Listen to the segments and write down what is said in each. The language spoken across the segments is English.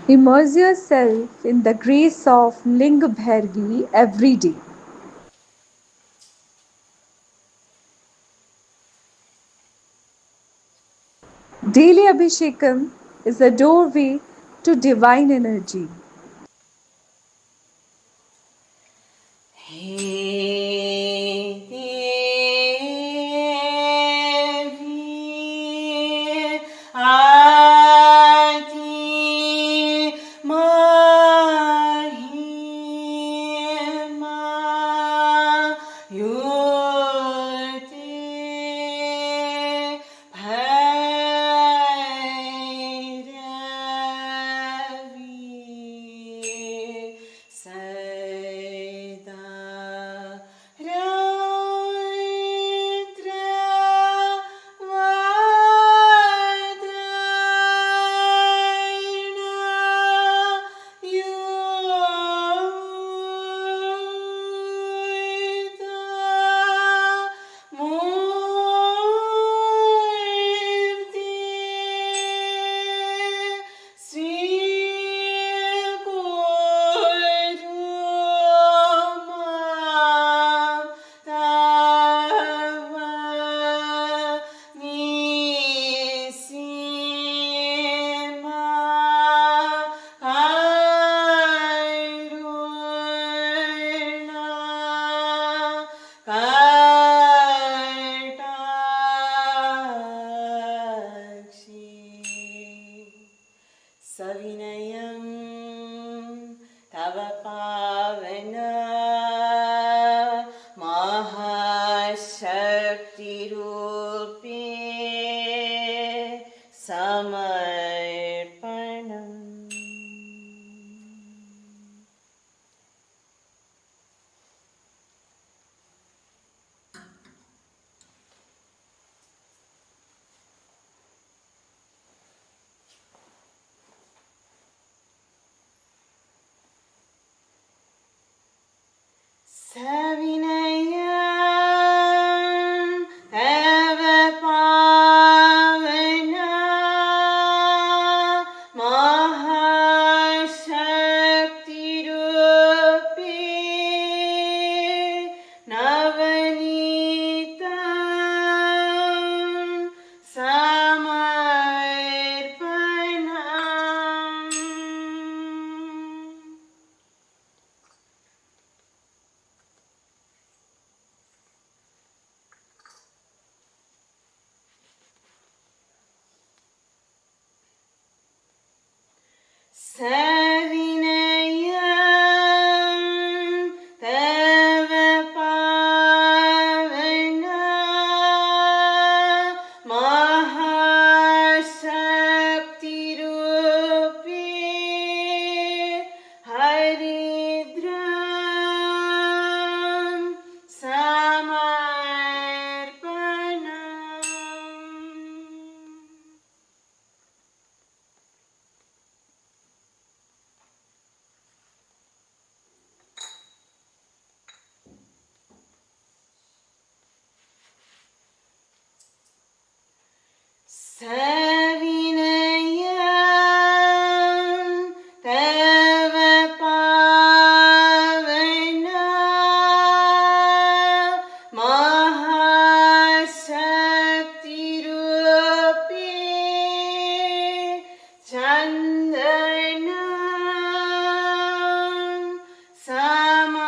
Immerse yourself in the grace of Linga Bhairavi every day. Daily Abhishekam is a doorway to divine energy. Hey Devi, Ati Mahima Yurte Bhairavi Saida Rautra Vadarna Yurta Murti Sri Guruma Tava Nisima Kairuna Kartakshi Savinayam Tava Pavana Mahashakti Rupi Samarpanam. Savinayam Tava Pavana Mahashakti Rupi Navanitam Samarpanam. Savinayam Tava Pavana Mahashakti Rupi Haridram Samarpanam. Savinayam Tava Pavana Mahashakti Rupi Chandanam Samarpanam.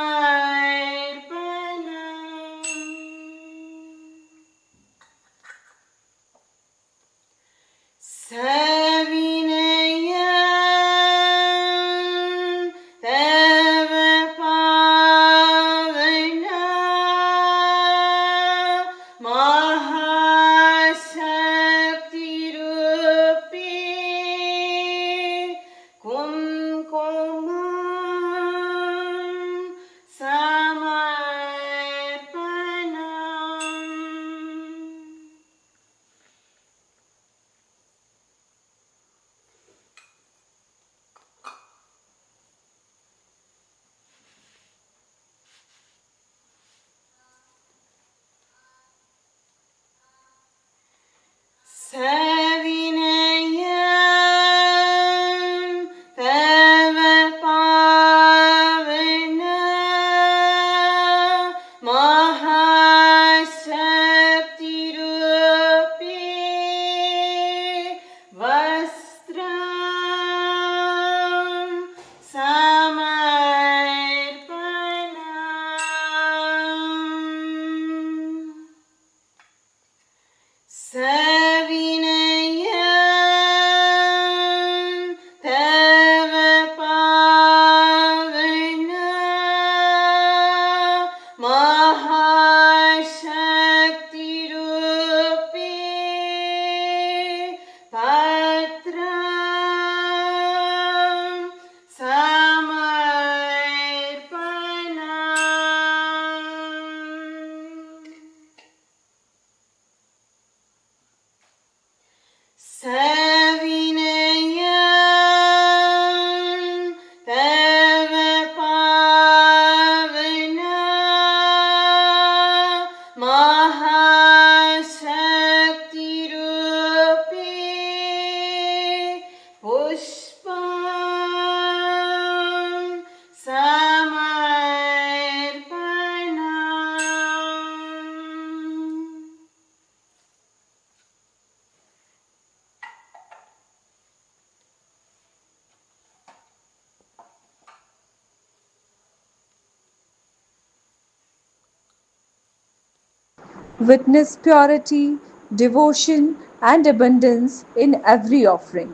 Witness purity, devotion, and abundance in every offering.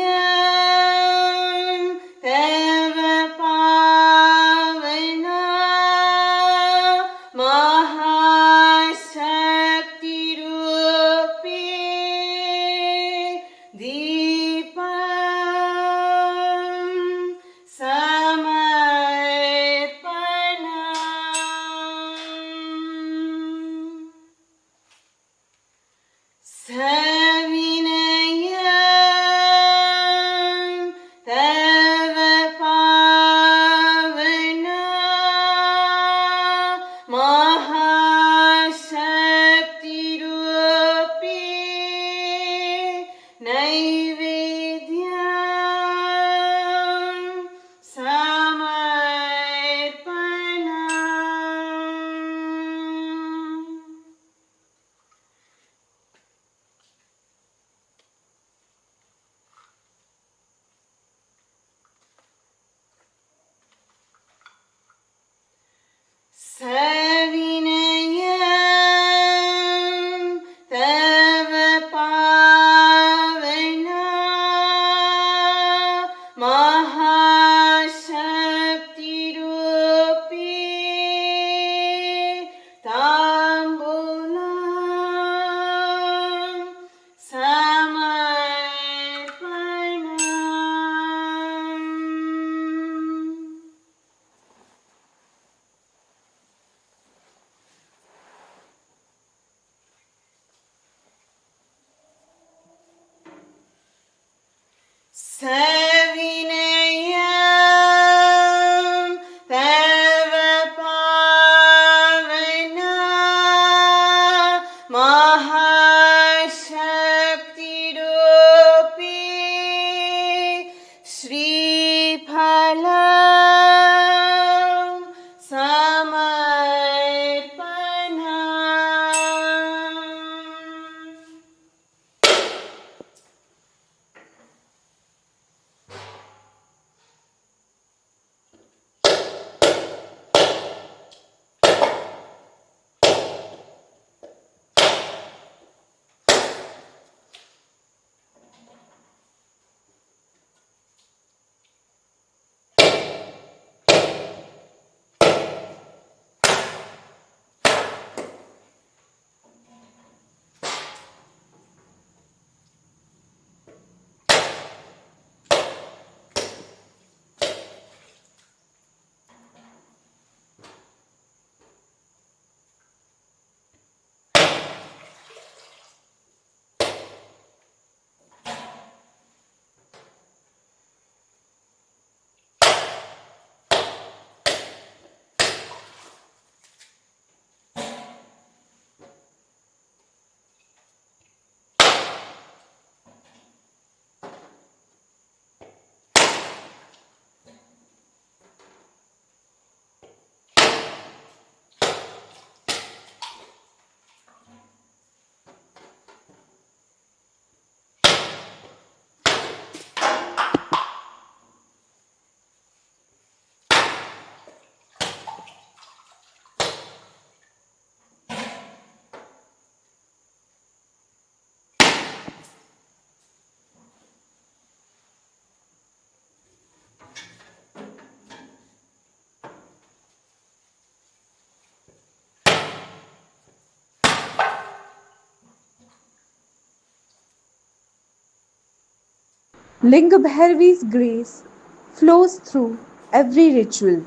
सविनयं तव पावना महाशक्तिरूपी दीपं समर्पणम् सविनयं तव पावना महाशक्तिरूपी नैवेद्यं समर्पणम् सविनयं तव पावना महाशक्तिरूपी ताम्बूलं समर्पणम् सविनयं तव पावना महाशक्तिरूपी श्रीफलं समर्पणम् Linga Bhairavi's grace flows through every ritual.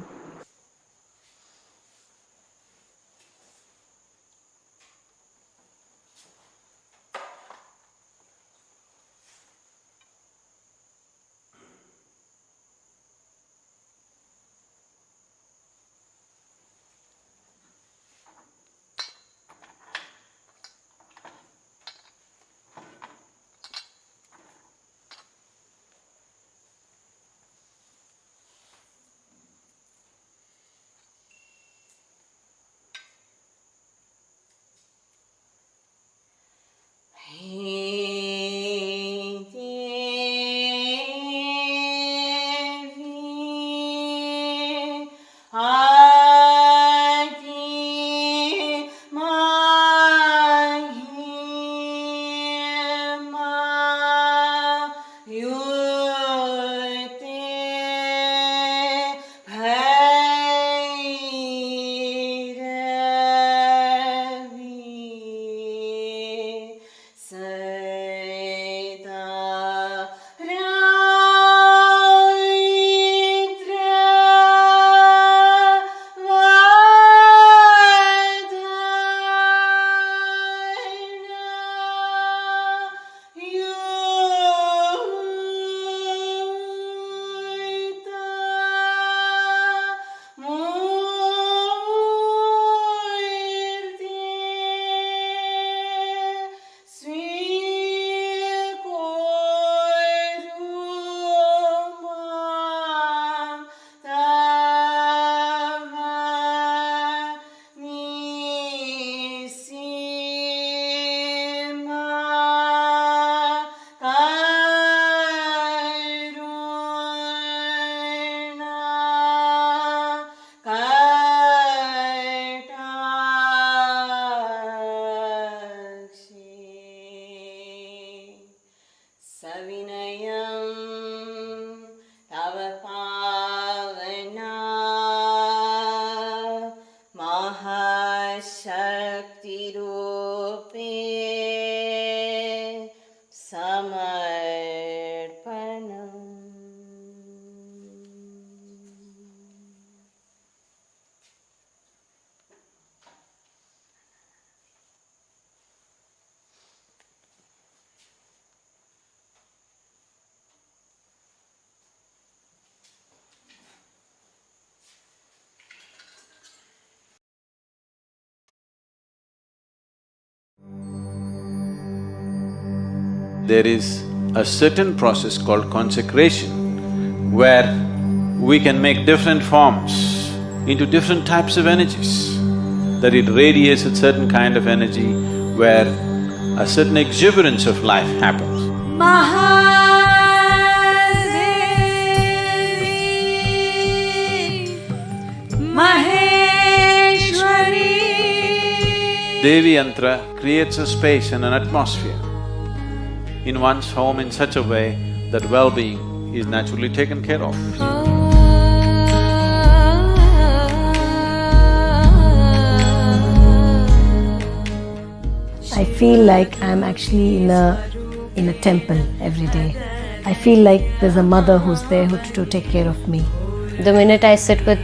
Savinayam Tava Pavana Mahashakti Rupe Samarpanam. There is a certain process called consecration where we can make different forms into different types of energies, that it radiates a certain kind of energy where a certain exuberance of life happens. Devi Yantra creates a space and an atmosphere in one's home in such a way that well-being is naturally taken care of. I feel like I'm actually in a temple every day. I feel like there's a mother who's there to take care of me. The minute I sit with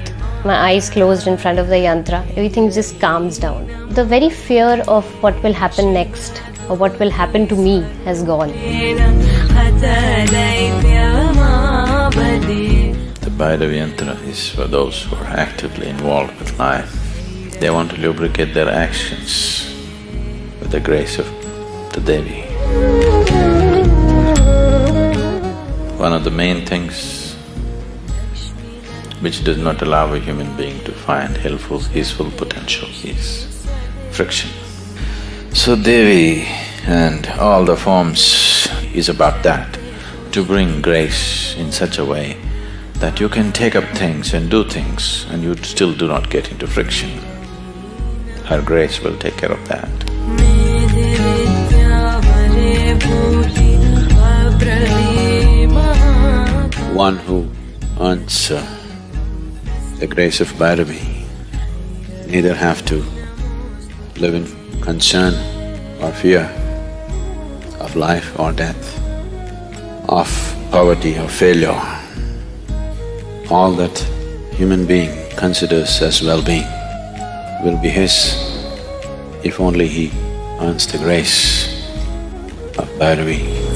my eyes closed in front of the yantra, everything just calms down. The very fear of what will happen next or what will happen to me has gone. The Bhairavi Yantra is for those who are actively involved with life. They want to lubricate their actions with the grace of the Devi. One of the main things which does not allow a human being to find his full potential is friction. So Devi and all the forms is about that, to bring grace in such a way that you can take up things and do things and you still do not get into friction. Her grace will take care of that. One who earns the grace of Bhairavi neither have to live in concern or fear of life or death, of poverty or failure. All that human being considers as well-being will be his if only he earns the grace of Bhairavi.